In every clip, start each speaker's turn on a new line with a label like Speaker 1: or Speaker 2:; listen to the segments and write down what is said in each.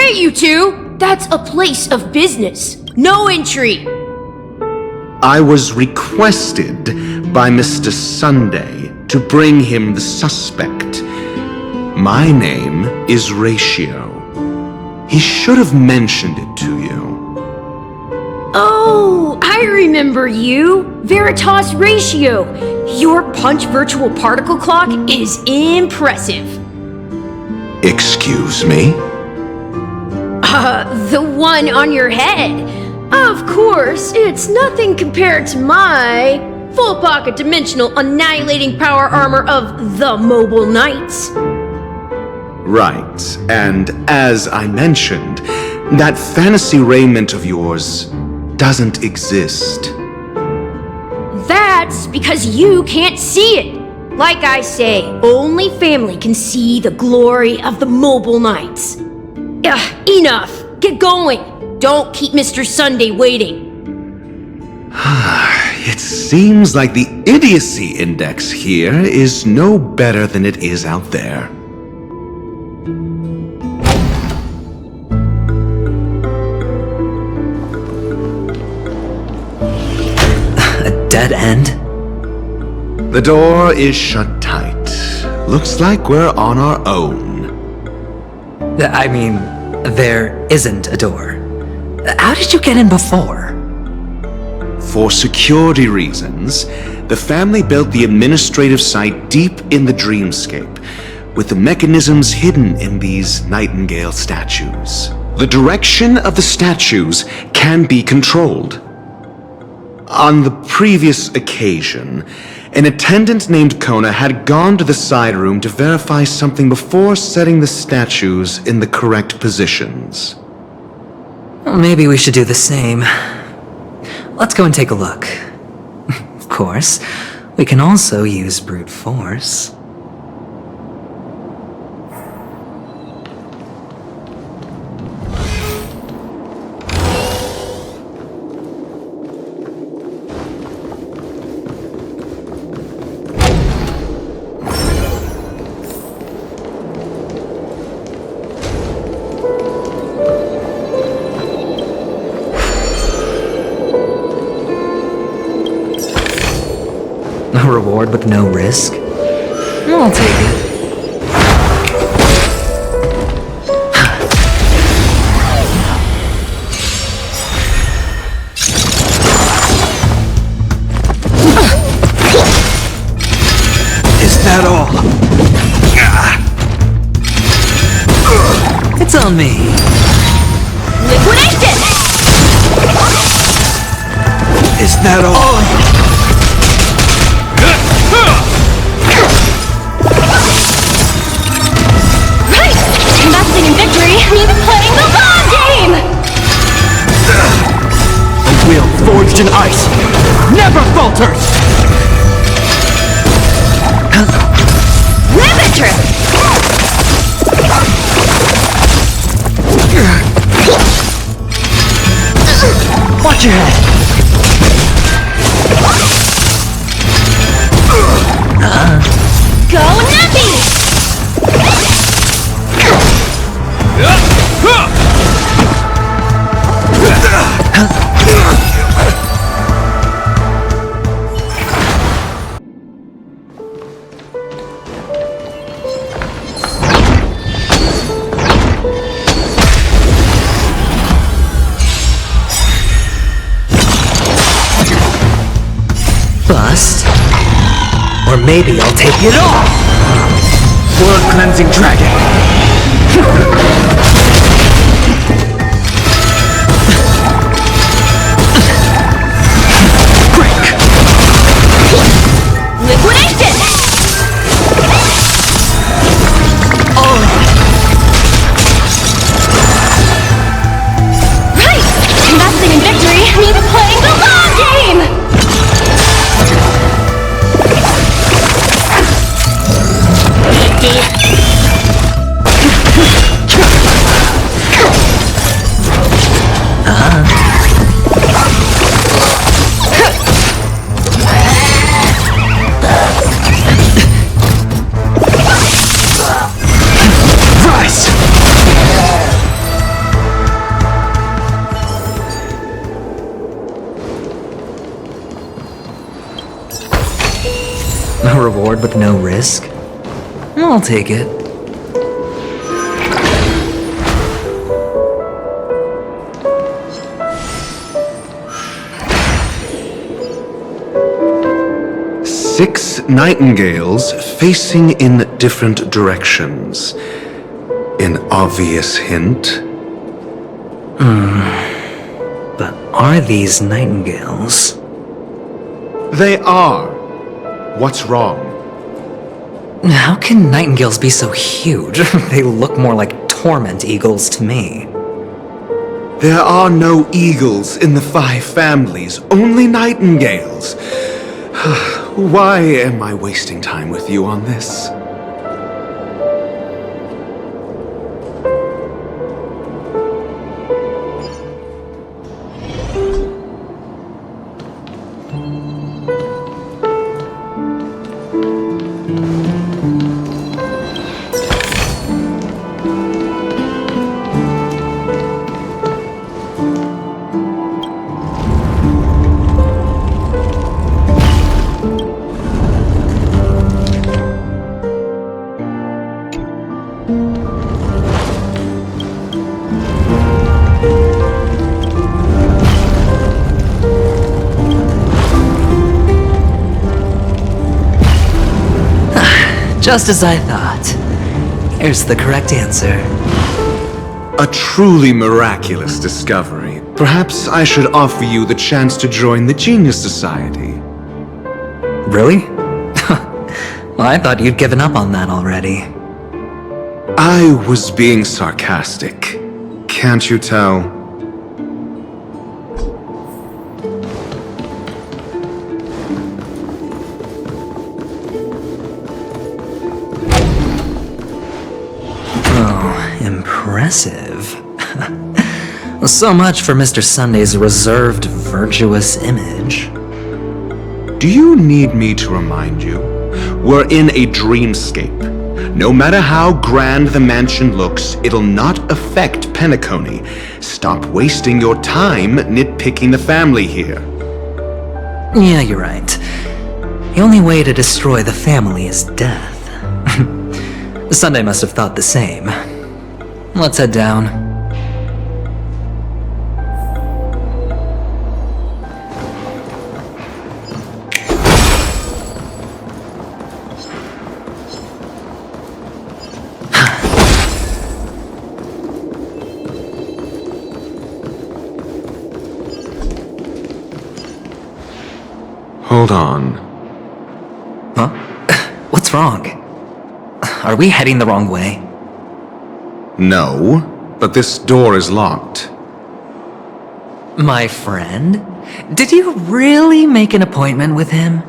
Speaker 1: Hey, you two! That's a place of business. No entry.
Speaker 2: I was requested by Mr. Sunday to bring him the suspect. My name is Ratio. He should have mentioned it to you.
Speaker 1: Oh, I remember you. Veritas Ratio. Your punch virtual particle clock is impressive.
Speaker 2: Excuse me?
Speaker 1: The one on your head. Of course, it's nothing compared to my full pocket dimensional annihilating power armor of the Mobile Knights.
Speaker 2: Right, and as I mentioned, that fantasy raiment of yours doesn't exist.
Speaker 1: That's because you can't see it. Like I say, only family can see the glory of the Mobile Knights. Enough! Get going! Don't keep Mr. Sunday waiting.
Speaker 2: It seems like the idiocy index here is no better than it is out there.
Speaker 3: A dead end?
Speaker 2: The door is shut tight. Looks like we're on our own.
Speaker 3: I mean, there isn't a door. How did you get in before?
Speaker 2: For security reasons, the family built the administrative site deep in the dreamscape, with the mechanisms hidden in these nightingale statues. The direction of the statues can be controlled. On the previous occasion, an attendant named Kona had gone to the side room to verify something before setting the statues in the correct positions.
Speaker 3: Well, maybe we should do the same. Let's go and take a look. Of course, we can also use brute force. A reward with no risk? I'll take it.
Speaker 2: Is that all?
Speaker 3: It's on me.
Speaker 1: Liquidation!
Speaker 2: Is that all?
Speaker 1: Investing in victory means playing the long game!
Speaker 4: A will forged in ice never falters!
Speaker 1: Rabbit trip!
Speaker 4: Watch your head!
Speaker 1: Go Nappy!
Speaker 3: Bust. Or maybe I'll take it all!
Speaker 4: Blood-cleansing dragon!
Speaker 1: Liquidation! Right! Investing in victory means playing the long game!
Speaker 3: reward with no risk? I'll take it.
Speaker 2: Six nightingales facing in different directions. An obvious hint.
Speaker 3: But are these nightingales?
Speaker 2: They are. What's wrong?
Speaker 3: How can nightingales be so huge? They look more like torment eagles to me.
Speaker 2: There are no eagles in the 5 families, only nightingales. Why am I wasting time with you on this?
Speaker 3: Just as I thought. Here's the correct answer.
Speaker 2: A truly miraculous discovery. Perhaps I should offer you the chance to join the Genius Society.
Speaker 3: Really? Well, I thought you'd given up on that already.
Speaker 2: I was being sarcastic. Can't you tell?
Speaker 3: Impressive. So much for Mr. Sunday's reserved, virtuous image.
Speaker 2: Do you need me to remind you? We're in a dreamscape. No matter how grand the mansion looks, it'll not affect Penacony. Stop wasting your time nitpicking the family here.
Speaker 3: Yeah, you're right. The only way to destroy the family is death. Sunday must have thought the same. Let's head down.
Speaker 2: Hold on.
Speaker 3: Huh? What's wrong? Are we heading the wrong way?
Speaker 2: No, but this door is locked.
Speaker 3: My friend? Did you really make an appointment with him?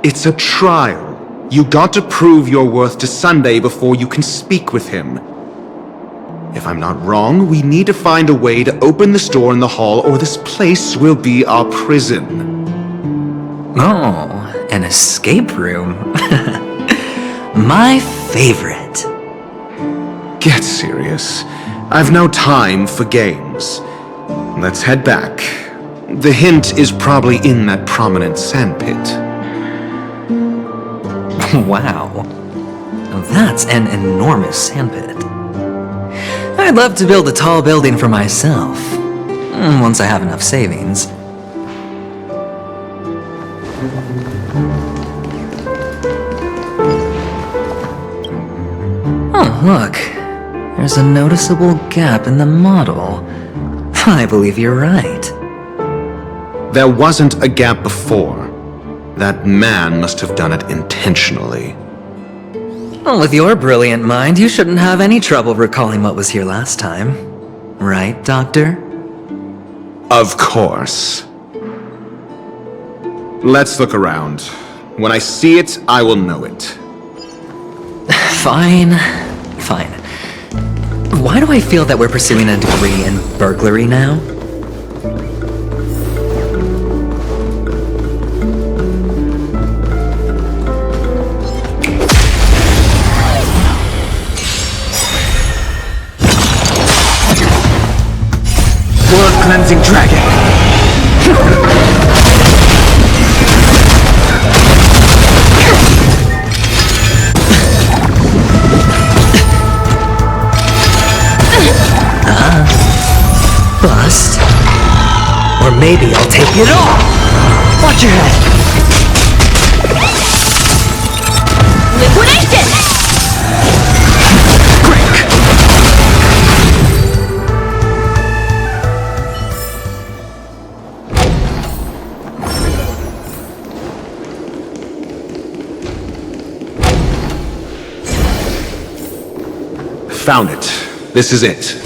Speaker 2: It's a trial. You got to prove your worth to Sunday before you can speak with him. If I'm not wrong, we need to find a way to open this door in the hall or this place will be our prison.
Speaker 3: Oh, an escape room. My favorite.
Speaker 2: Get serious. I've no time for games. Let's head back. The hint is probably in that prominent sandpit.
Speaker 3: Wow. That's an enormous sandpit. I'd love to build a tall building for myself. Once I have enough savings. Oh, look. There's a noticeable gap in the model. I believe you're right.
Speaker 2: There wasn't a gap before. That man must have done it intentionally.
Speaker 3: Well, with your brilliant mind, you shouldn't have any trouble recalling what was here last time. Right, Doctor?
Speaker 2: Of course. Let's look around. When I see it, I will know it.
Speaker 3: Fine. Fine. Why do I feel that we're pursuing a degree in burglary now?
Speaker 4: Blood-cleansing dragon!
Speaker 3: maybe I'll take it all! Watch your head!
Speaker 1: Liquidation!
Speaker 2: Found it. This is it.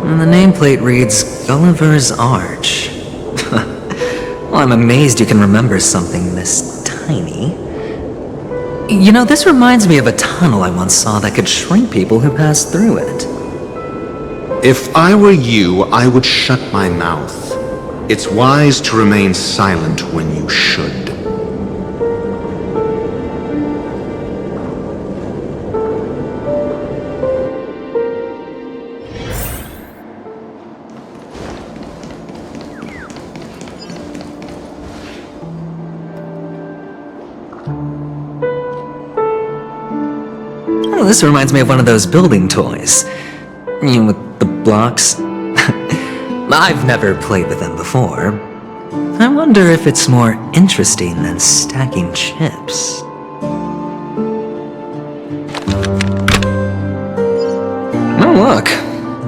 Speaker 3: And the nameplate reads Gulliver's Arch. Well, I'm amazed you can remember something this tiny. You know, this reminds me of a tunnel I once saw that could shrink people who passed through it.
Speaker 2: If I were you, I would shut my mouth. It's wise to remain silent when you should.
Speaker 3: Oh, this reminds me of one of those building toys. You know, with the blocks. I've never played with them before. I wonder if it's more interesting than stacking chips. Oh look,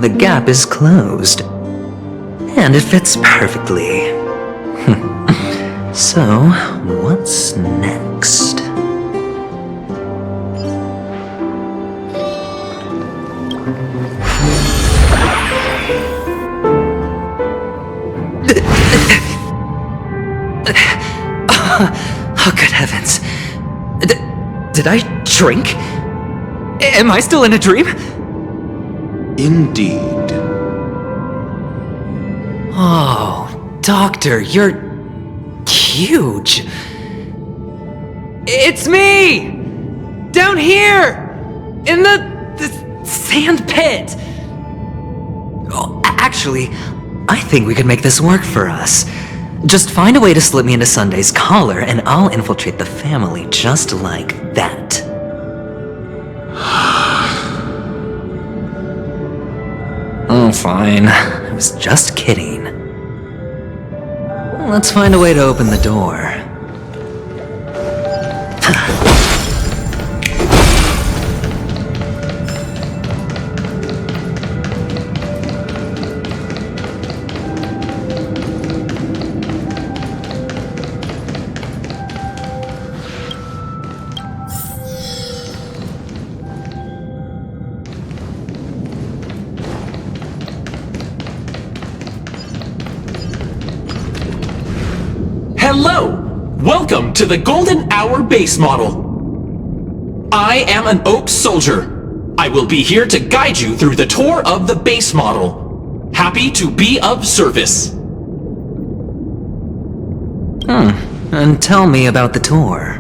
Speaker 3: the gap is closed. And it fits perfectly. So, what's next? Oh, good heavens. Did I drink? Am I still in a dream?
Speaker 2: Indeed.
Speaker 3: Oh, Doctor, you're huge. It's me! Down here! In the sand pit! Oh, actually, I think we could make this work for us. Just find a way to slip me into Sunday's collar, and I'll infiltrate the family just like that. Oh, fine. I was just kidding. Let's find a way to open the door.
Speaker 4: Hello! Welcome to the Golden Hour base model. I am an Oak Soldier. I will be here to guide you through the tour of the base model. Happy to be of service.
Speaker 3: And tell me about the tour.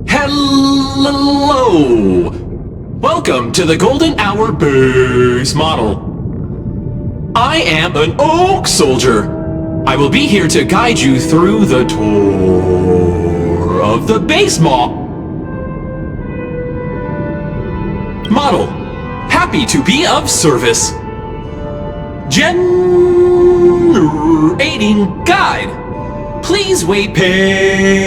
Speaker 4: Hello! Welcome to the Golden Hour base model. I am an Oak Soldier. I will be here to guide you through the tour of the base model. Happy to be of service. Generating guide. Please wait patient.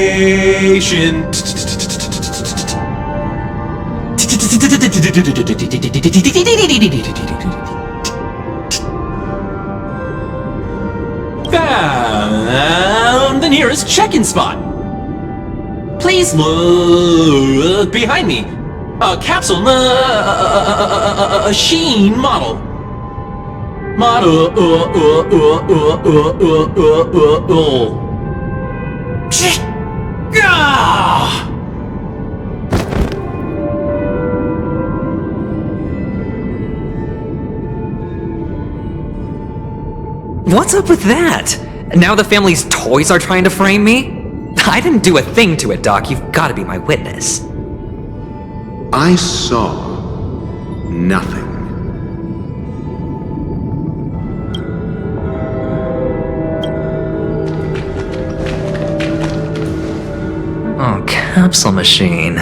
Speaker 4: Found the nearest check-in spot. Please look behind me. A capsule machine model.
Speaker 3: What's up with that? Now the family's toys are trying to frame me? I didn't do a thing to it, Doc. You've got to be my witness.
Speaker 2: I saw nothing.
Speaker 3: Oh, capsule machine.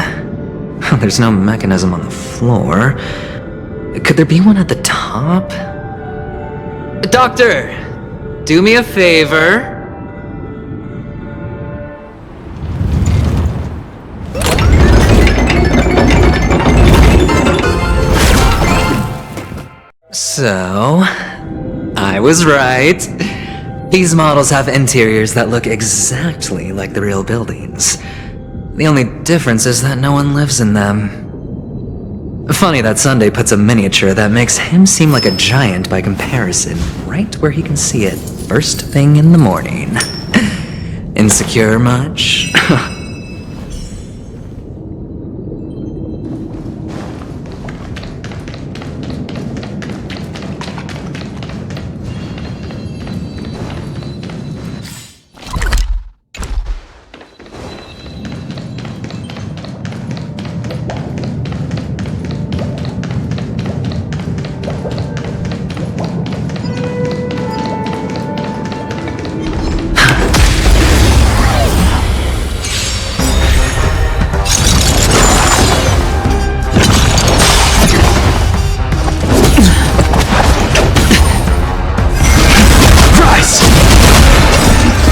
Speaker 3: There's no mechanism on the floor. Could there be one at the top? Doctor, do me a favor. So, I was right. These models have interiors that look exactly like the real buildings. The only difference is that no one lives in them. Funny that Sunday puts a miniature that makes him seem like a giant by comparison, right where he can see it first thing in the morning. Insecure much?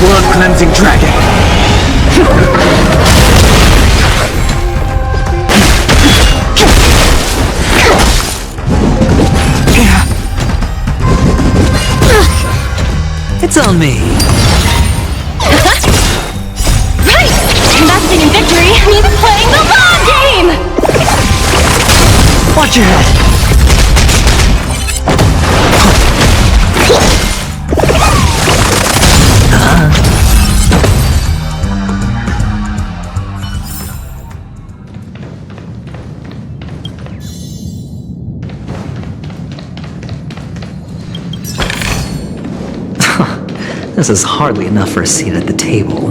Speaker 2: Blood-cleansing dragon!
Speaker 3: It's on me.
Speaker 1: Right! Investing in victory means playing the long game!
Speaker 3: Watch your head. This is hardly enough for a seat at the table.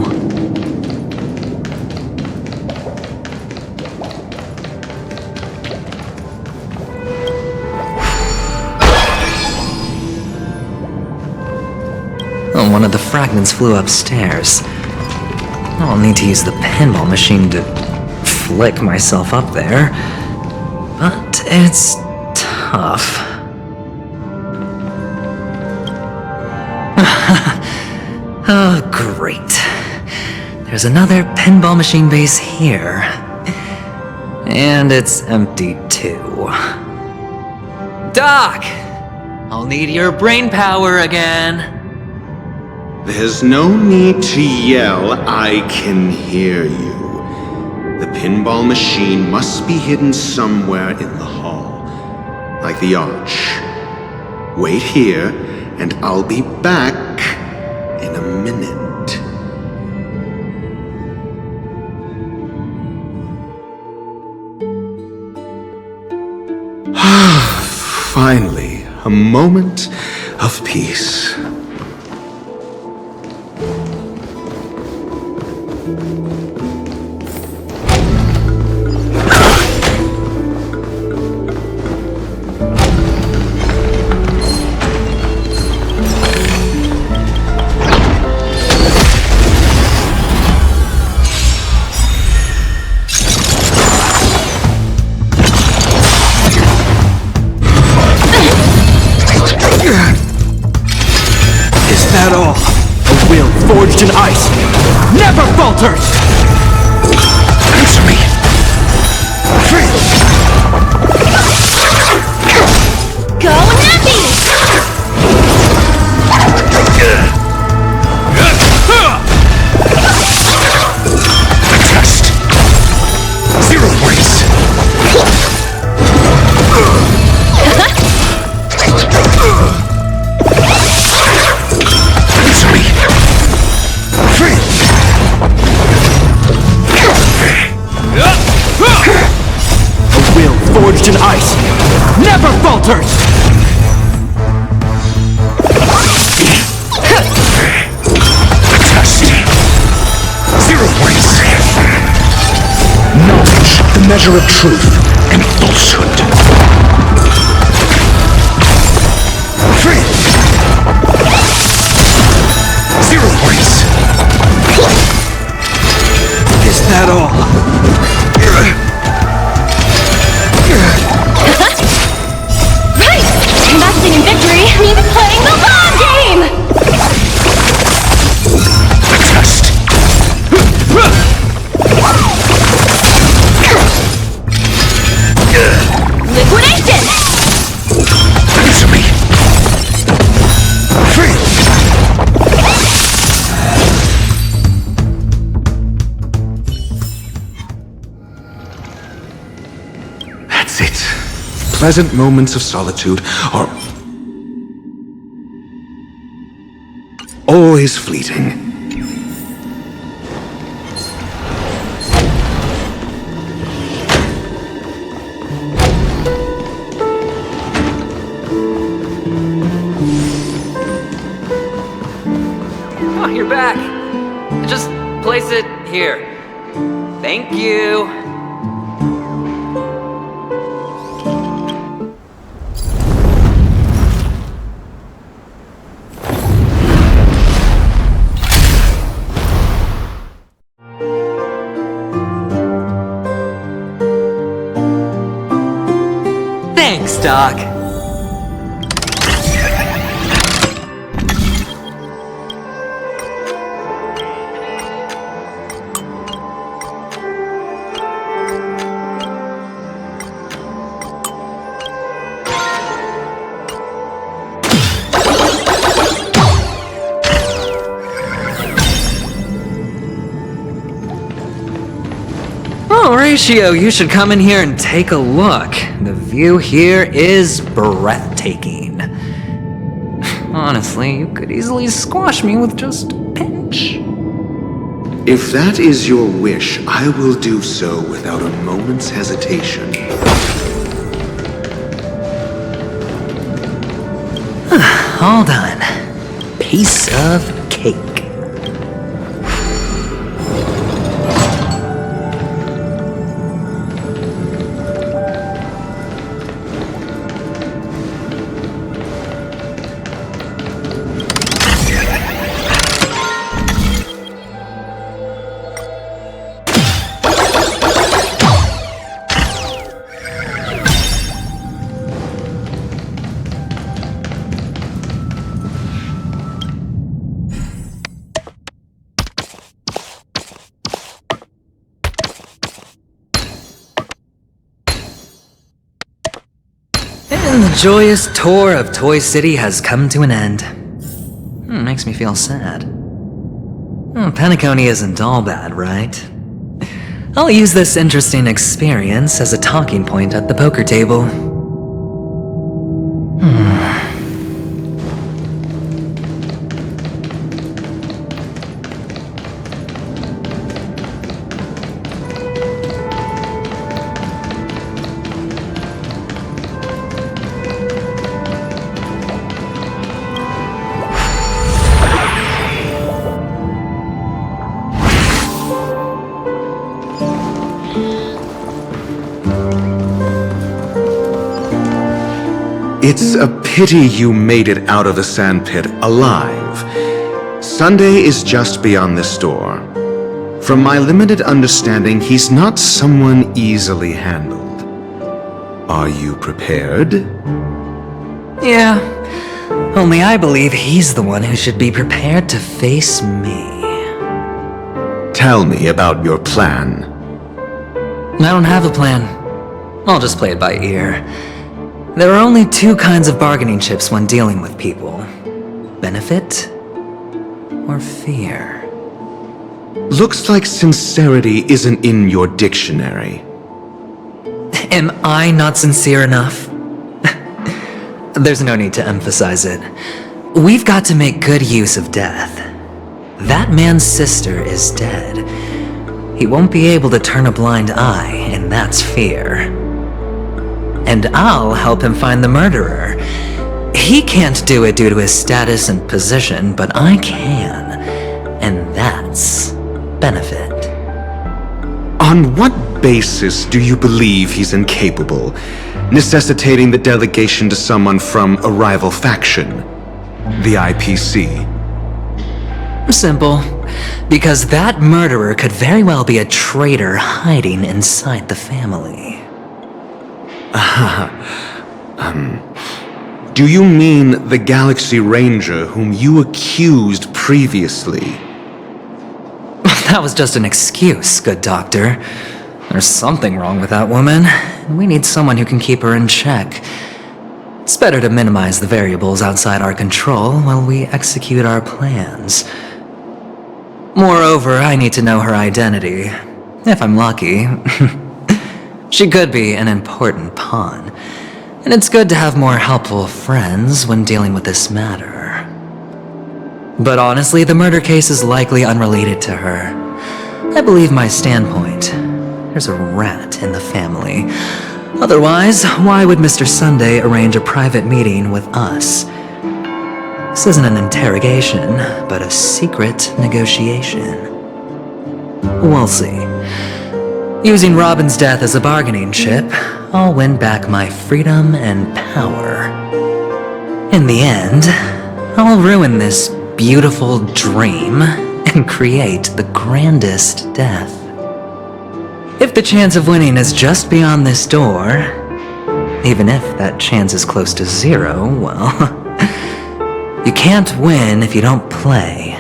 Speaker 3: Oh, one of the fragments flew upstairs. I'll need to use the pinball machine to flick myself up there. But it's tough. Oh, great. There's another pinball machine base here. And it's empty too. Doc! I'll need your brain power again.
Speaker 2: There's no need to yell, I can hear you. The pinball machine must be hidden somewhere in the hall, like the arch. Wait here, and I'll be back in a minute. Finally, a moment of peace.
Speaker 3: never falters!
Speaker 2: Answer me!
Speaker 1: Go happy!
Speaker 2: Test! Zero points! Answer me!
Speaker 3: A will forged in ice never falters!
Speaker 2: Test! Zero points! Knowledge, the measure of truth and falsehood. Zero points!
Speaker 3: Is that all?
Speaker 1: Right! Investing in victory means playing the long game!
Speaker 2: Test!
Speaker 1: Liquidation!
Speaker 2: Answer me! That's it. Pleasant moments of solitude are always fleeting.
Speaker 3: Oh, you're back. Just place it here. Thank you. Thanks, Doc. Oh, Ratio, you should come in here and take a look. The view here is breathtaking. Honestly, you could easily squash me with just a pinch.
Speaker 2: If that is your wish, I will do so without a moment's hesitation.
Speaker 3: All done. Piece of cake. And the joyous tour of Toy City has come to an end. Makes me feel sad. Penacony isn't all bad, right? I'll use this interesting experience as a talking point at the poker table.
Speaker 2: It's a pity you made it out of the sandpit alive. Sunday is just beyond this door. From my limited understanding, he's not someone easily handled. Are you prepared?
Speaker 3: Yeah, only I believe he's the one who should be prepared to face me.
Speaker 2: tell me about your plan.
Speaker 3: I don't have a plan. I'll just play it by ear. There are only two kinds of bargaining chips when dealing with people. Benefit or fear.
Speaker 2: Looks like sincerity isn't in your dictionary.
Speaker 3: Am I not sincere enough? There's no need to emphasize it. We've got to make good use of death. That man's sister is dead. He won't be able to turn a blind eye, and that's fear. And I'll help him find the murderer. He can't do it due to his status and position, but I can. And that's benefit.
Speaker 2: On what basis do you believe he's incapable, necessitating the delegation to someone from a rival faction? The IPC.
Speaker 3: Simple. Because that murderer could very well be a traitor hiding inside the family.
Speaker 2: Do you mean the Galaxy Ranger whom you accused previously?
Speaker 3: That was just an excuse, good doctor. There's something wrong with that woman, and we need someone who can keep her in check. It's better to minimize the variables outside our control while we execute our plans. Moreover, I need to know her identity. If I'm lucky. She could be an important pawn, and it's good to have more helpful friends when dealing with this matter. But honestly, the murder case is likely unrelated to her. I believe my standpoint. There's a rat in the family. Otherwise, why would Mr. Sunday arrange a private meeting with us? This isn't an interrogation, but a secret negotiation. We'll see. Using Robin's death as a bargaining chip, I'll win back my freedom and power. In the end, I'll ruin this beautiful dream and create the grandest death. If the chance of winning is just beyond this door, even if that chance is close to zero, well, you can't win if you don't play,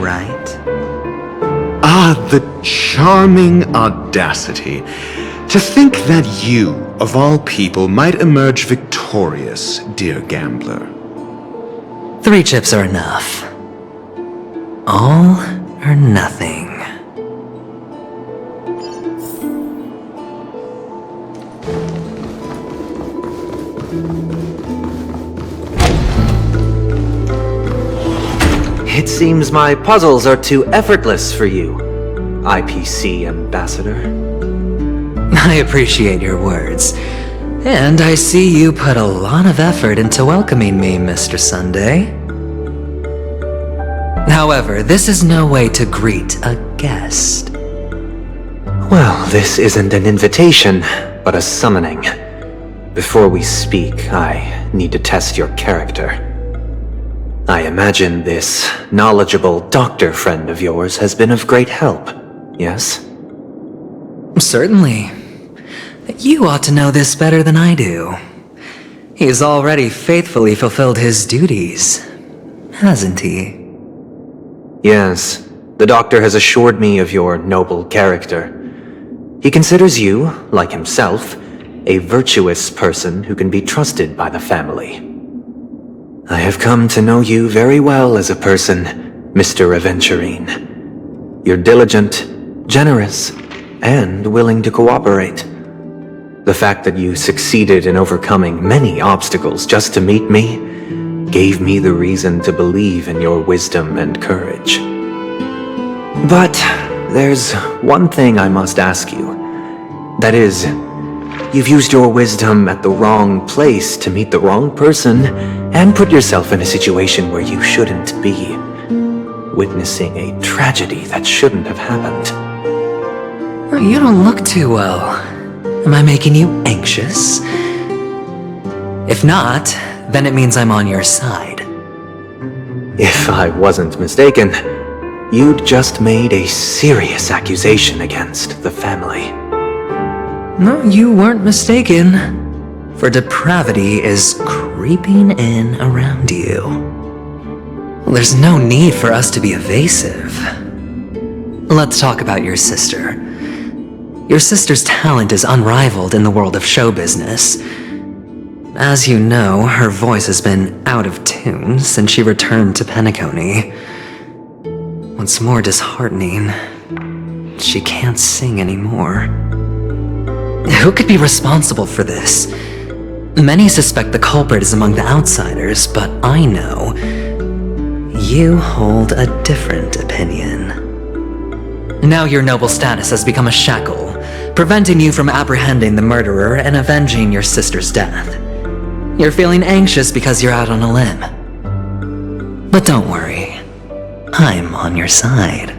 Speaker 3: right?
Speaker 2: Ah, the charming audacity. To think that you, of all people, might emerge victorious, dear gambler.
Speaker 3: 3 chips are enough. All or nothing.
Speaker 5: It seems my puzzles are too effortless for you, IPC Ambassador.
Speaker 3: I appreciate your words. And I see you put a lot of effort into welcoming me, Mr. Sunday. However, this is no way to greet a guest.
Speaker 5: Well, this isn't an invitation, but a summoning. Before we speak, I need to test your character. I imagine this knowledgeable doctor friend of yours has been of great help, yes?
Speaker 3: Certainly. You ought to know this better than I do. He's already faithfully fulfilled his duties, hasn't he?
Speaker 5: Yes, the doctor has assured me of your noble character. He considers you, like himself, a virtuous person who can be trusted by the family. I have come to know you very well as a person, Mr. Aventurine. You're diligent, generous, and willing to cooperate. The fact that you succeeded in overcoming many obstacles just to meet me gave me the reason to believe in your wisdom and courage. But there's one thing I must ask you. That is, you've used your wisdom at the wrong place to meet the wrong person and put yourself in a situation where you shouldn't be, witnessing a tragedy that shouldn't have happened.
Speaker 3: You don't look too well. Am I making you anxious? If not, then it means I'm on your side.
Speaker 5: If I wasn't mistaken, you'd just made a serious accusation against the family.
Speaker 3: No, you weren't mistaken. For depravity is creeping in around you. There's no need for us to be evasive. let's talk about your sister. Your sister's talent is unrivaled in the world of show business. As you know, her voice has been out of tune since she returned to Penacony. What's more disheartening, she can't sing anymore. Who could be responsible for this? Many suspect the culprit is among the outsiders, but I know you hold a different opinion. Now your noble status has become a shackle, preventing you from apprehending the murderer and avenging your sister's death. You're feeling anxious because you're out on a limb. But don't worry, I'm on your side.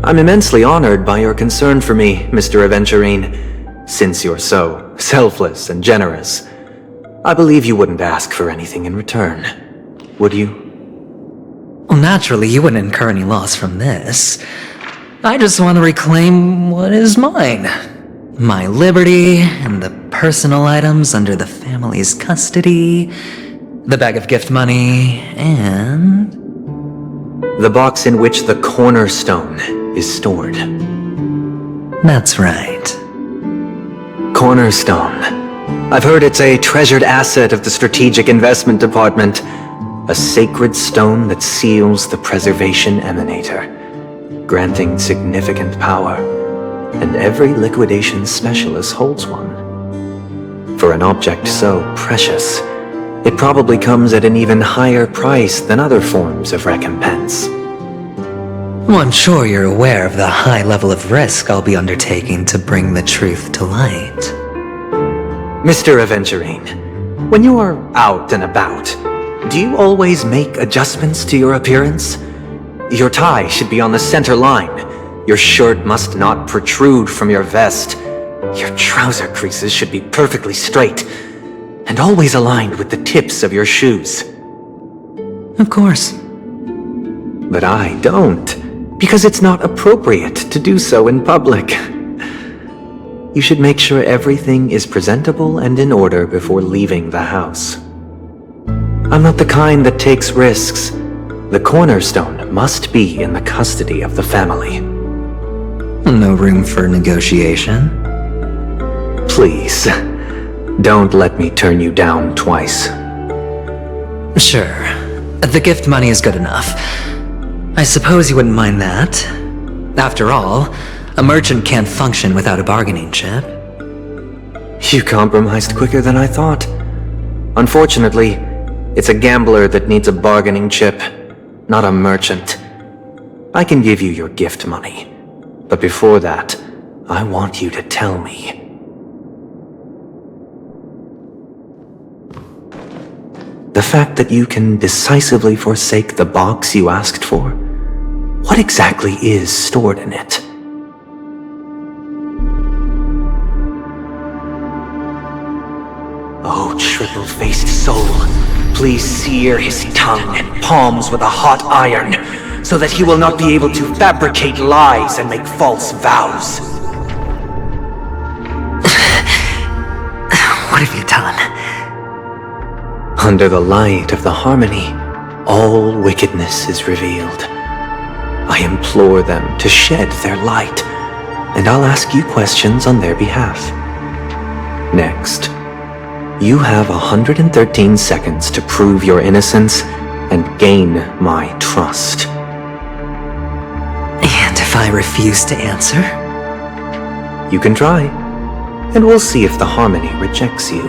Speaker 5: I'm immensely honored by your concern for me, Mr. Aventurine. Since you're so selfless and generous, I believe you wouldn't ask for anything in return, would you?
Speaker 3: Well, naturally, you wouldn't incur any loss from this. I just want to reclaim what is mine. My liberty and the personal items under the family's custody, the bag of gift money, and
Speaker 5: the box in which the cornerstone is stored.
Speaker 3: That's right.
Speaker 5: Cornerstone. I've heard it's a treasured asset of the Strategic Investment Department. A sacred stone that seals the Preservation Emanator, granting significant power. And every liquidation specialist holds one. For an object so precious, it probably comes at an even higher price than other forms of recompense.
Speaker 3: Well, I'm sure you're aware of the high level of risk I'll be undertaking to bring the truth to light.
Speaker 5: Mr. Aventurine, when you are out and about, do you always make adjustments to your appearance? Your tie should be on the center line. Your shirt must not protrude from your vest. Your trouser creases should be perfectly straight, and always aligned with the tips of your shoes.
Speaker 3: Of course.
Speaker 5: But I don't, because it's not appropriate to do so in public. You should make sure everything is presentable and in order before leaving the house. I'm not the kind that takes risks. The cornerstone must be in the custody of the family.
Speaker 3: No room for negotiation?
Speaker 5: Please, don't let me turn you down twice.
Speaker 3: Sure. The gift money is good enough. I suppose you wouldn't mind that. After all, a merchant can't function without a bargaining chip.
Speaker 5: You compromised quicker than I thought. Unfortunately, it's a gambler that needs a bargaining chip, not a merchant. I can give you your gift money, but before that, I want you to tell me. The fact that you can decisively forsake the box you asked for, what exactly is stored in it? Oh, triple-faced soul, please sear his tongue and palms with a hot iron, so that he will not be able to fabricate lies and make false vows.
Speaker 3: What have you done?
Speaker 5: Under the light of the harmony, all wickedness is revealed. I implore them to shed their light, and I'll ask you questions on their behalf. Next, you have 113 seconds to prove your innocence and gain my trust.
Speaker 3: And if I refuse to answer?
Speaker 5: You can try, and we'll see if the harmony rejects you.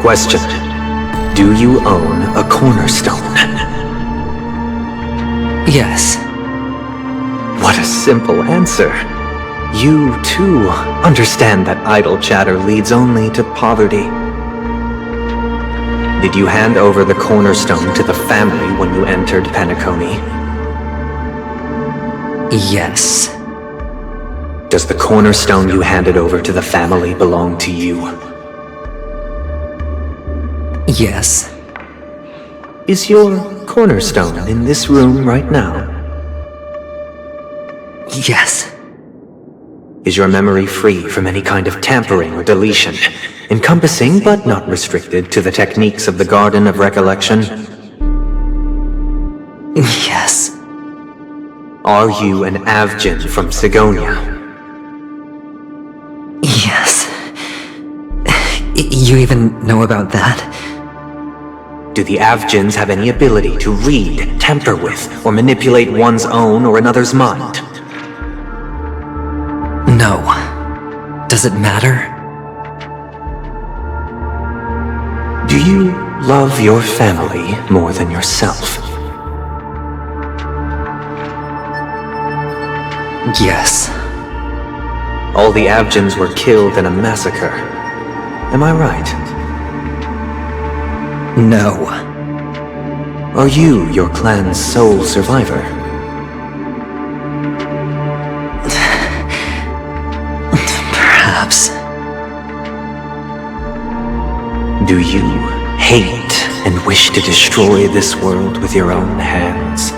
Speaker 5: Question: do you own a cornerstone?
Speaker 3: Yes.
Speaker 5: What a simple answer. You, too, understand that idle chatter leads only to poverty. Did you hand over the cornerstone to the family when you entered Penacony?
Speaker 3: Yes.
Speaker 5: Does the cornerstone you handed over to the family belong to you?
Speaker 3: Yes.
Speaker 5: Is your cornerstone in this room right now?
Speaker 3: Yes.
Speaker 5: Is your memory free from any kind of tampering or deletion, encompassing but not restricted to the techniques of the Garden of Recollection?
Speaker 3: Yes.
Speaker 5: Are you an Avgin from Sigonia?
Speaker 3: Yes. You even know about that?
Speaker 5: Do the Avgins have any ability to read, tamper with, or manipulate one's own or another's mind?
Speaker 3: No. Does it matter?
Speaker 5: Do you love your family more than yourself?
Speaker 3: Yes.
Speaker 5: All the Avgins were killed in a massacre. Am I right?
Speaker 3: No.
Speaker 5: Are you your clan's sole survivor?
Speaker 3: Perhaps.
Speaker 5: Do you hate and wish to destroy this world with your own hands?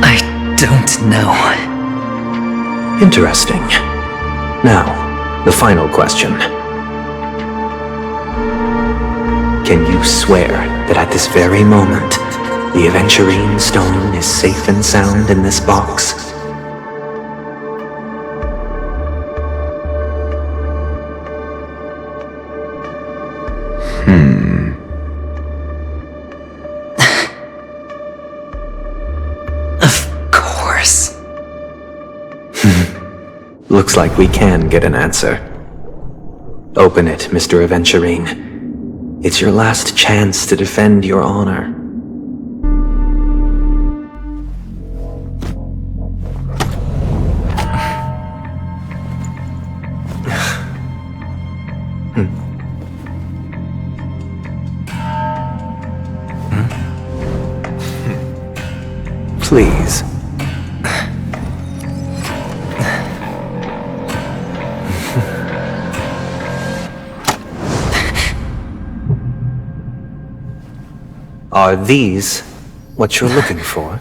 Speaker 3: I don't know.
Speaker 5: Interesting. Now, the final question. Can you swear that at this very moment, the Aventurine Stone is safe and sound in this box?
Speaker 3: Of course.
Speaker 5: Looks like we can get an answer. Open it, Mr. Aventurine. It's your last chance to defend your honor. Please. Are these what you're looking for?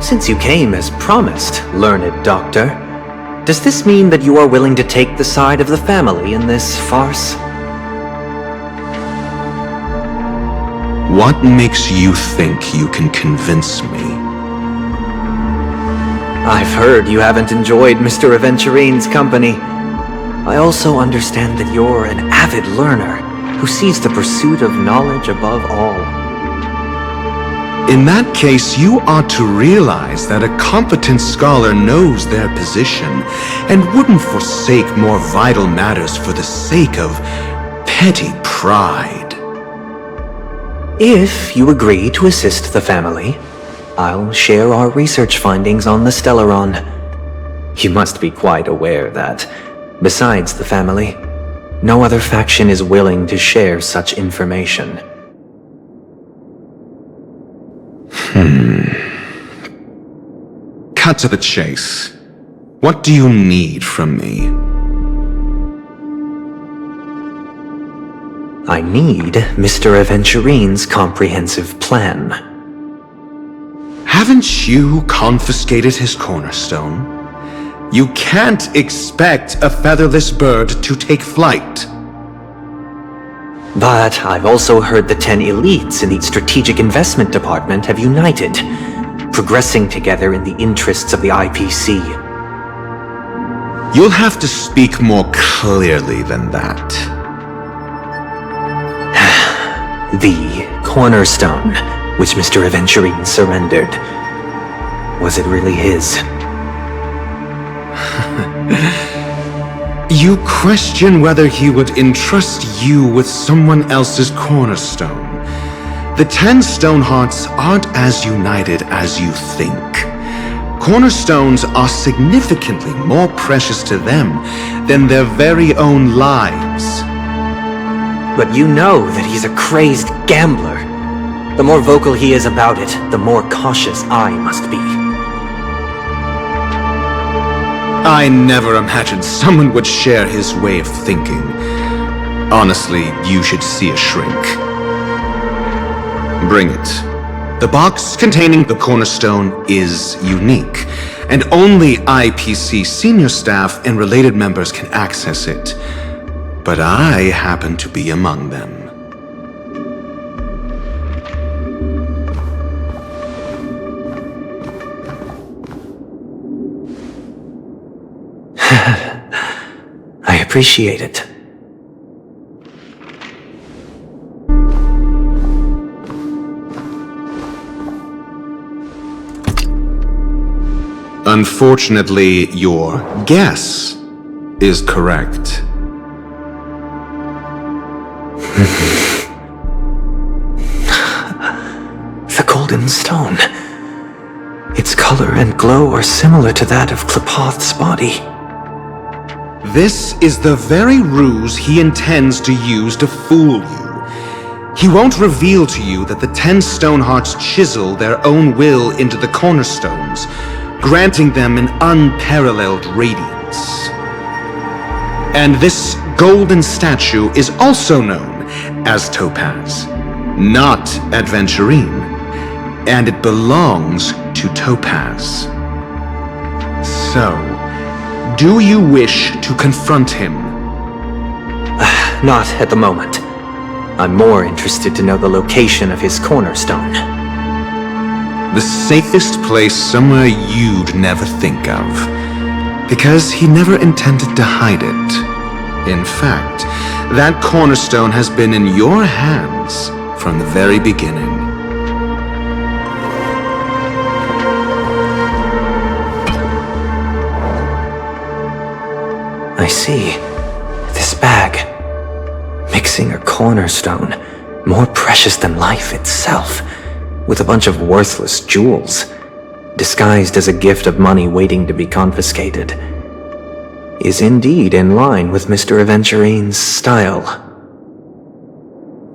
Speaker 5: Since you came as promised, learned doctor, does this mean that you are willing to take the side of the family in this farce?
Speaker 2: What makes you think you can convince me?
Speaker 5: I've heard you haven't enjoyed Mr. Aventurine's company. I also understand that you're an avid learner who sees the pursuit of knowledge above all.
Speaker 2: In that case, you ought to realize that a competent scholar knows their position and wouldn't forsake more vital matters for the sake of petty pride.
Speaker 5: If you agree to assist the family, I'll share our research findings on the Stellaron. You must be quite aware that, besides the family, no other faction is willing to share such information.
Speaker 2: Cut to the chase. What do you need from me?
Speaker 5: I need Mr. Aventurine's comprehensive plan.
Speaker 2: Haven't you confiscated his cornerstone? You can't expect a featherless bird to take flight.
Speaker 5: But I've also heard the 10 elites in the Strategic Investment Department have united, progressing together in the interests of the IPC.
Speaker 2: You'll have to speak more clearly than that.
Speaker 5: The cornerstone, which Mr. Aventurine surrendered. Was it really his?
Speaker 2: You question whether he would entrust you with someone else's cornerstone. The 10 Stonehearts aren't as united as you think. Cornerstones are significantly more precious to them than their very own lives.
Speaker 5: But you know that he's a crazed gambler. The more vocal he is about it, the more cautious I must be.
Speaker 2: I never imagined someone would share his way of thinking. Honestly, you should see a shrink. Bring it. The box containing the cornerstone is unique, and only IPC senior staff and related members can access it. But I happen to be among them.
Speaker 5: I appreciate it.
Speaker 2: Unfortunately, your guess is correct.
Speaker 5: The golden stone. Its color and glow are similar to that of Klepoth's body.
Speaker 2: This is the very ruse he intends to use to fool you. He won't reveal to you that the 10 Stonehearts chisel their own will into the cornerstones, granting them an unparalleled radiance. And this golden statue is also known as Topaz, not Adventurine, and it belongs to Topaz. So, do you wish to confront him?
Speaker 5: Not at the moment. I'm more interested to know the location of his cornerstone.
Speaker 2: The safest place somewhere you'd never think of. Because he never intended to hide it. In fact, that cornerstone has been in your hands from the very beginning.
Speaker 5: I see. This bag. Mixing a cornerstone, more precious than life itself, with a bunch of worthless jewels, disguised as a gift of money waiting to be confiscated, is indeed in line with Mr. Aventurine's style.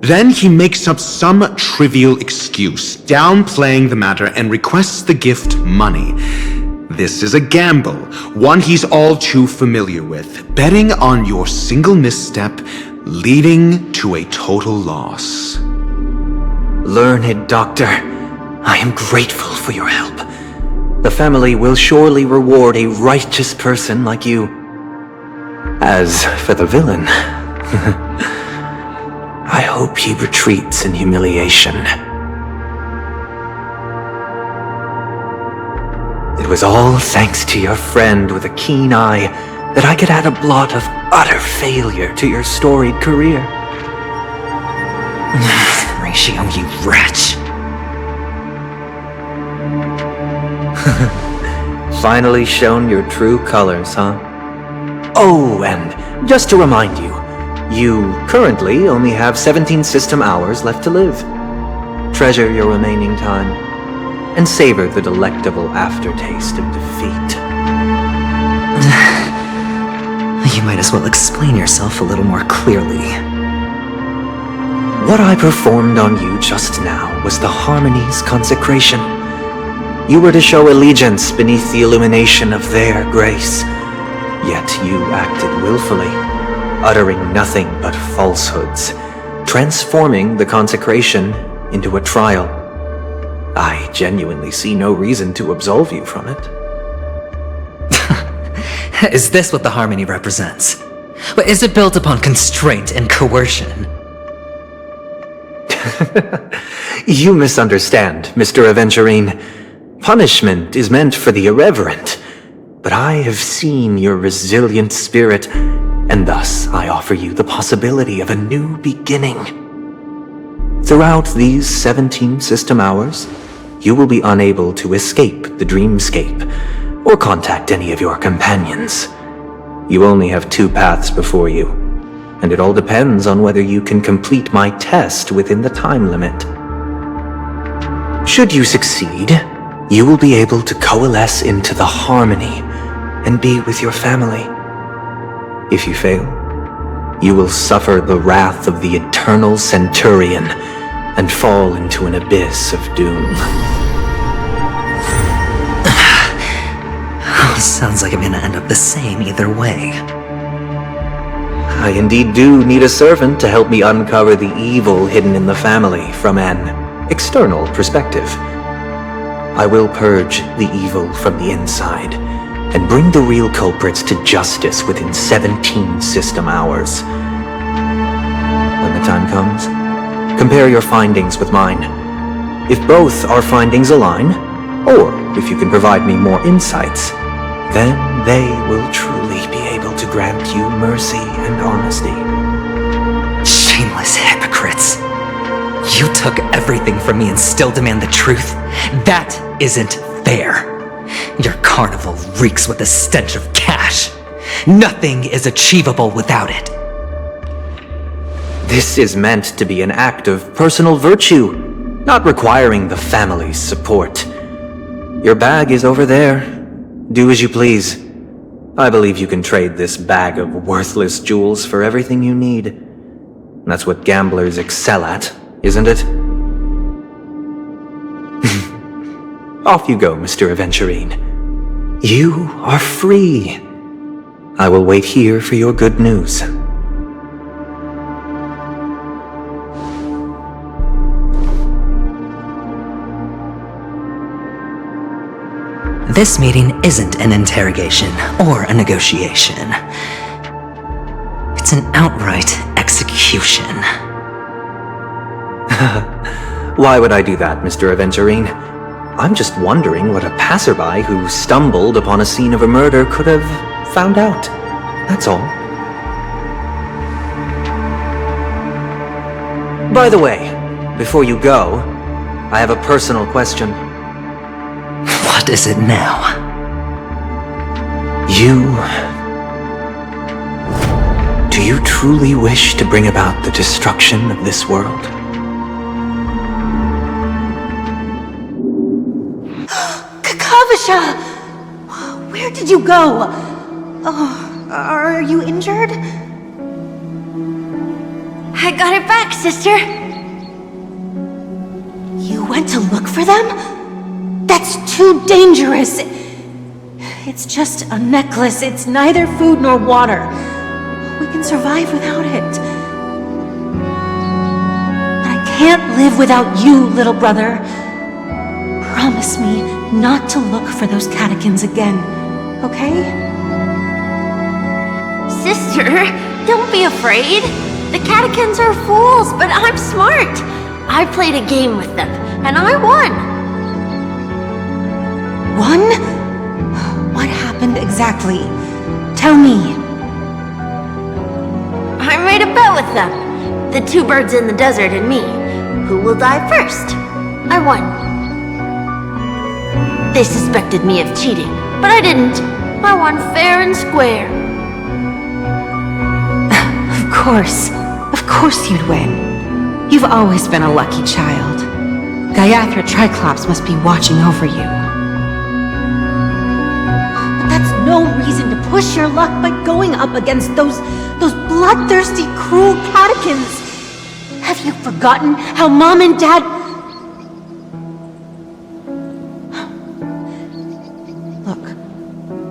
Speaker 2: Then he makes up some trivial excuse, downplaying the matter, and requests the gift money. This is a gamble, one he's all too familiar with, betting on your single misstep, leading to a total loss.
Speaker 5: Learned Doctor, I am grateful for your help. The family will surely reward a righteous person like you. As for the villain, I hope he retreats in humiliation. It was all thanks to your friend with a keen eye that I could add a blot of utter failure to your storied career.
Speaker 3: Ratio, you wretch.
Speaker 5: Finally shown your true colors, huh? Oh, and just to remind you, you currently only have 17 system hours left to live. Treasure your remaining time, and savor the delectable aftertaste of defeat.
Speaker 3: You might as well explain yourself a little more clearly.
Speaker 5: What I performed on you just now was the Harmony's consecration. You were to show allegiance beneath the illumination of their grace. Yet you acted willfully, uttering nothing but falsehoods, transforming the consecration into a trial. I genuinely see no reason to absolve you from it.
Speaker 3: Is this what the Harmony represents? But is it built upon constraint and coercion?
Speaker 5: You misunderstand, Mr. Aventurine. Punishment is meant for the irreverent, but I have seen your resilient spirit, and thus I offer you the possibility of a new beginning. Throughout these 17 system hours, you will be unable to escape the dreamscape, or contact any of your companions. You only have 2 paths before you, and it all depends on whether you can complete my test within the time limit. Should you succeed, you will be able to coalesce into the Harmony and be with your family. If you fail, you will suffer the wrath of the eternal Centurion and fall into an abyss of doom.
Speaker 3: Sounds like I'm gonna end up the same either way.
Speaker 5: I indeed do need a servant to help me uncover the evil hidden in the family from an external perspective. I will purge the evil from the inside and bring the real culprits to justice within 17 system hours. When the time comes, compare your findings with mine. If both our findings align, or if you can provide me more insights, then they will truly be able to grant you mercy and honesty.
Speaker 3: Shameless hypocrites. You took everything from me and still demand the truth? That isn't fair. Your carnival reeks with the stench of cash. Nothing is achievable without it.
Speaker 5: This is meant to be an act of personal virtue, not requiring the family's support. Your bag is over there. Do as you please. I believe you can trade this bag of worthless jewels for everything you need. That's what gamblers excel at, isn't it? Off you go, Mr. Aventurine. You are free. I will wait here for your good news.
Speaker 3: This meeting isn't an interrogation or a negotiation. It's an outright execution.
Speaker 5: Why would I do that, Mr. Aventurine? I'm just wondering what a passerby who stumbled upon a scene of a murder could have found out. That's all. By the way, before you go, I have a personal question.
Speaker 3: What is it now?
Speaker 5: Do you truly wish to bring about the destruction of this world?
Speaker 1: Kakavasha! Where did you go? Oh, are you injured? I got it back, sister. You went to look for them? That's too dangerous. It's just a necklace. It's neither food nor water. We can survive without it. But I can't live without you, little brother. Promise me not to look for those catechins again, okay? Sister, don't be afraid. The catechins are fools, but I'm smart. I played a game with them, and I won. Won? What happened exactly? Tell me. I made a bet with them. The two birds in the desert and me. Who will die first? I won. They suspected me of cheating, but I didn't. I won fair and square. Of course you'd win. You've always been a lucky child. Gayatri Triclops must be watching over you. But that's no reason to push your luck by going up against those bloodthirsty, cruel catechins. Have you forgotten how Mom and Dad... Look,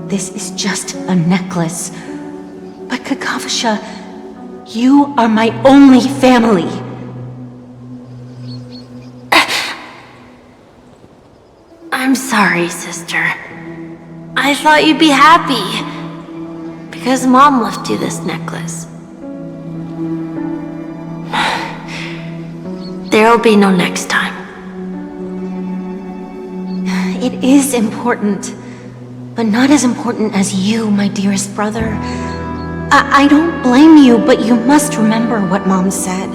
Speaker 1: this is just a necklace. But Kakavasha, you are my only family. I'm sorry, sister. I thought you'd be happy. Because Mom left you this necklace. There'll be no next time. It is important. But not as important as you, my dearest brother. I don't blame you, but you must remember what Mom said.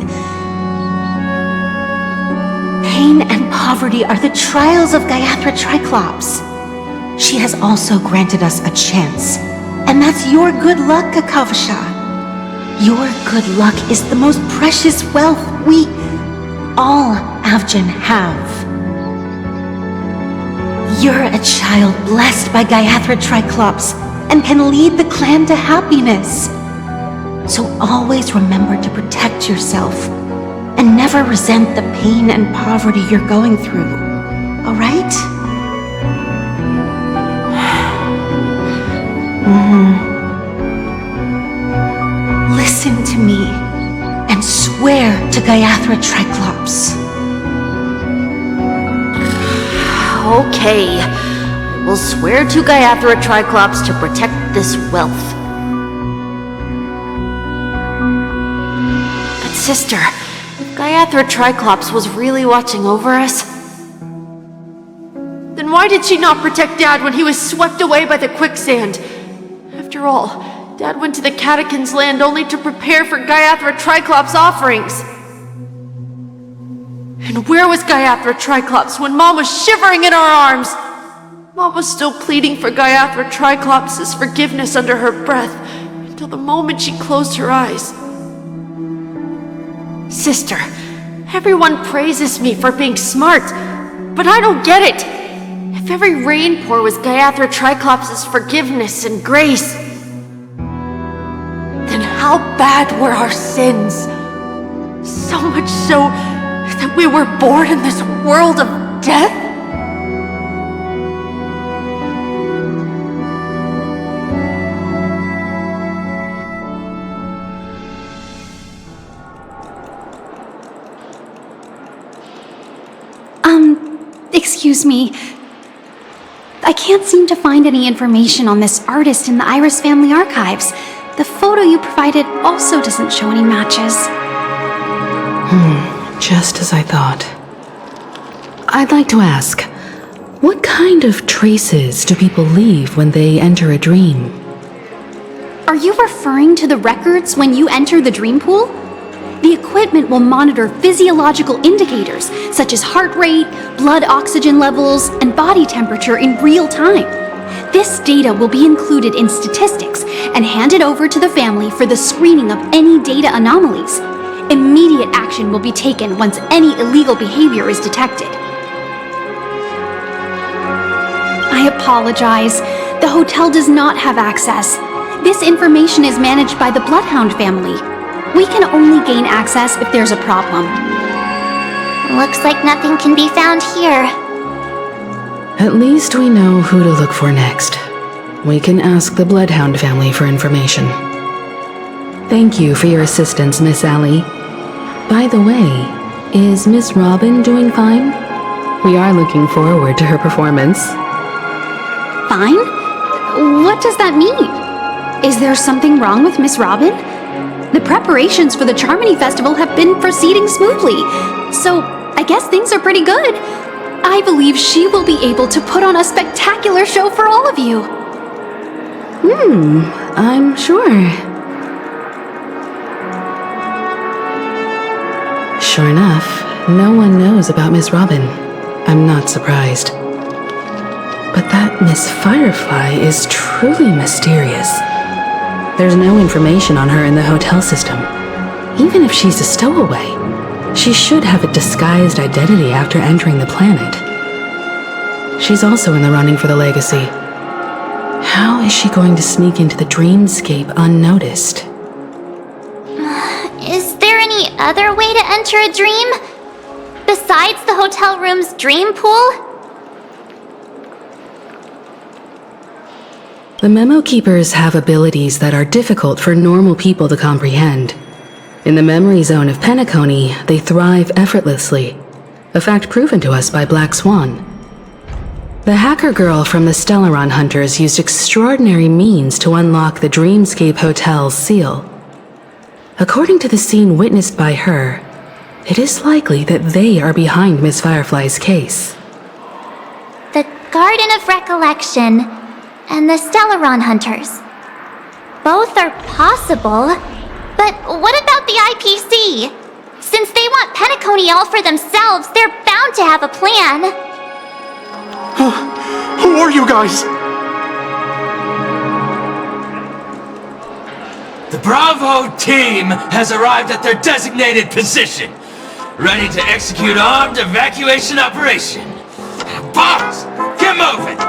Speaker 1: Pain and poverty are the trials of Gayatri Triclops. She has also granted us a chance. And that's your good luck, Kakavasha. Your good luck is the most precious wealth we, all Avgin, have. You're a child blessed by Gayatri Triclops and can lead the clan to happiness. So always remember to protect yourself and never resent the pain and poverty you're going through, all right? Listen to me and swear to Gayatri Triclops. Okay. We'll swear to Gaiathra Triclops to protect this wealth. But sister, if Gaiathra Triclops was really watching over us, then why did she not protect Dad when he was swept away by the quicksand? After all, Dad went to the Catechins' land only to prepare for Gaiathra Triclops' offerings. And where was Gaiathra Triclops when Mom was shivering in our arms? Mom was still pleading for Gaiathra Triclops' forgiveness under her breath until the moment she closed her eyes. Sister, everyone praises me for being smart, but I don't get it. If every rain pour was Gaiathra Triclops' forgiveness and grace, then how bad were our sins? So much so that we were born in this world of death?
Speaker 6: Excuse me. I can't seem to find any information on this artist in the Iris family archives. The photo you provided also doesn't show any matches.
Speaker 7: Just as I thought. I'd like to ask, what kind of traces do people leave when they enter a dream?
Speaker 6: Are you referring to the records when you enter the dream pool? The equipment will monitor physiological indicators such as heart rate, blood oxygen levels, and body temperature in real time. This data will be included in statistics and handed over to the family for the screening of any data anomalies. Immediate action will be taken once any illegal behavior is detected. I apologize. The hotel does not have access. This information is managed by the Bloodhound family. We can only gain access if there's a problem.
Speaker 8: Looks like nothing can be found here.
Speaker 7: At least we know who to look for next. We can ask the Bloodhound family for information. Thank you for your assistance, Miss Allie. By the way, is Miss Robin doing fine? We are looking forward to her performance.
Speaker 6: Fine? What does that mean? Is there something wrong with Miss Robin? The preparations for the Charmony Festival have been proceeding smoothly, so I guess things are pretty good. I believe she will be able to put on a spectacular show for all of you.
Speaker 7: I'm sure. Sure enough, no one knows about Miss Robin. I'm not surprised. But that Miss Firefly is truly mysterious. There's no information on her in the hotel system. Even if she's a stowaway, she should have a disguised identity after entering the planet. She's also in the running for the legacy. How is she going to sneak into the dreamscape unnoticed?
Speaker 8: Is there any other way to enter a dream? Besides the hotel room's dream pool?
Speaker 7: The Memo Keepers have abilities that are difficult for normal people to comprehend. In the memory zone of Penacony, they thrive effortlessly, a fact proven to us by Black Swan. The hacker girl from the Stellaron Hunters used extraordinary means to unlock the Dreamscape Hotel's seal. According to the scene witnessed by her, it is likely that they are behind Miss Firefly's case.
Speaker 8: The Garden of Recollection and the Stellaron Hunters. Both are possible, but what about the IPC? Since they want Penacony all for themselves, they're bound to have a plan.
Speaker 9: Who are you guys?
Speaker 10: The Bravo team has arrived at their designated position, ready to execute armed evacuation operation. Boss, get moving!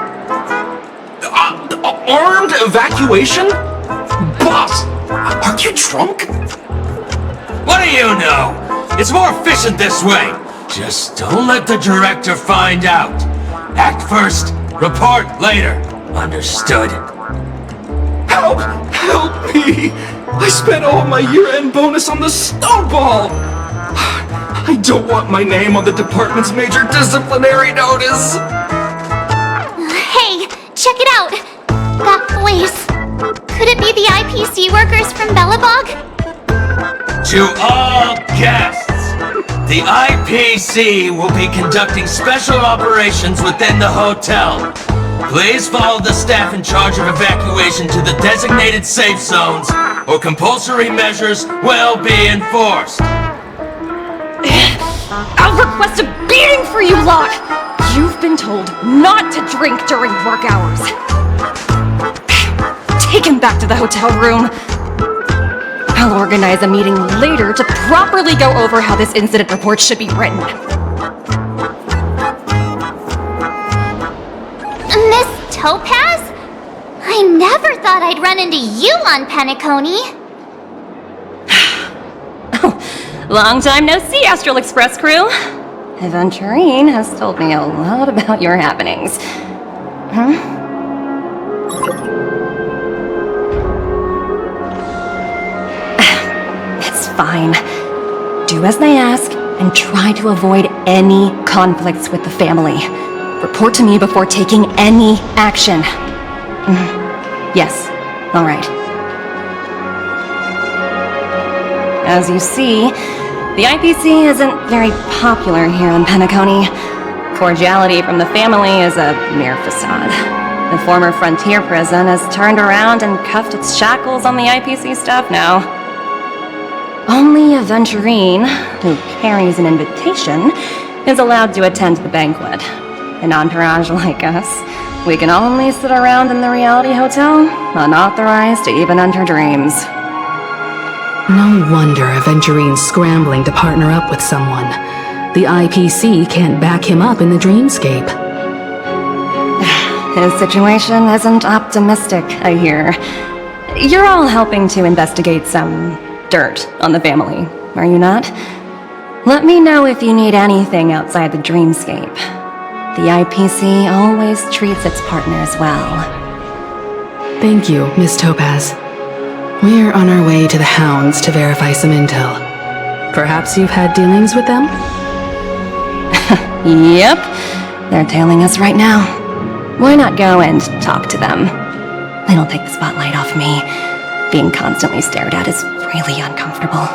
Speaker 9: Armed evacuation? Boss, are you drunk?
Speaker 10: What do you know? It's more efficient this way. Just don't let the director find out. Act first, report later. Understood?
Speaker 9: Help! Help me! I spent all my year-end bonus on the snowball! I don't want my name on the department's major disciplinary notice!
Speaker 8: check it out! That voice. Could it be the IPC workers from Belobog?
Speaker 10: To all guests, the IPC will be conducting special operations within the hotel. Please follow the staff in charge of evacuation to the designated safe zones, or compulsory measures will be enforced.
Speaker 11: I'll request a beating for you lot! You've been told not to drink during work hours. Take him back to the hotel room. I'll organize a meeting later to properly go over how this incident report should be written.
Speaker 8: Miss Topaz? I never thought I'd run into you on Penacony.
Speaker 11: Long time no see, Astral Express crew. Aventurine has told me a lot about your happenings. It's fine. Do as they ask, and try to avoid any conflicts with the family. Report to me before taking any action. Yes, all right. As you see, the IPC isn't very popular here in Penacony. Cordiality from the family is a mere facade. The former frontier prison has turned around and cuffed its shackles on the IPC staff now. Only Aventurine, who carries an invitation, is allowed to attend the banquet. An entourage like us, we can only sit around in the reality hotel, unauthorized to even enter dreams.
Speaker 7: No wonder Aventurine's scrambling to partner up with someone. The IPC can't back him up in the dreamscape.
Speaker 11: His situation isn't optimistic, I hear. You're all helping to investigate some dirt on the family, are you not? Let me know if you need anything outside the dreamscape. The IPC always treats its partners well.
Speaker 7: Thank you, Miss Topaz. We're on our way to the Hounds to verify some intel. Perhaps you've had dealings with them?
Speaker 11: Yep. They're tailing us right now. Why not go and talk to them? It'll take the spotlight off me. Being constantly stared at is really uncomfortable.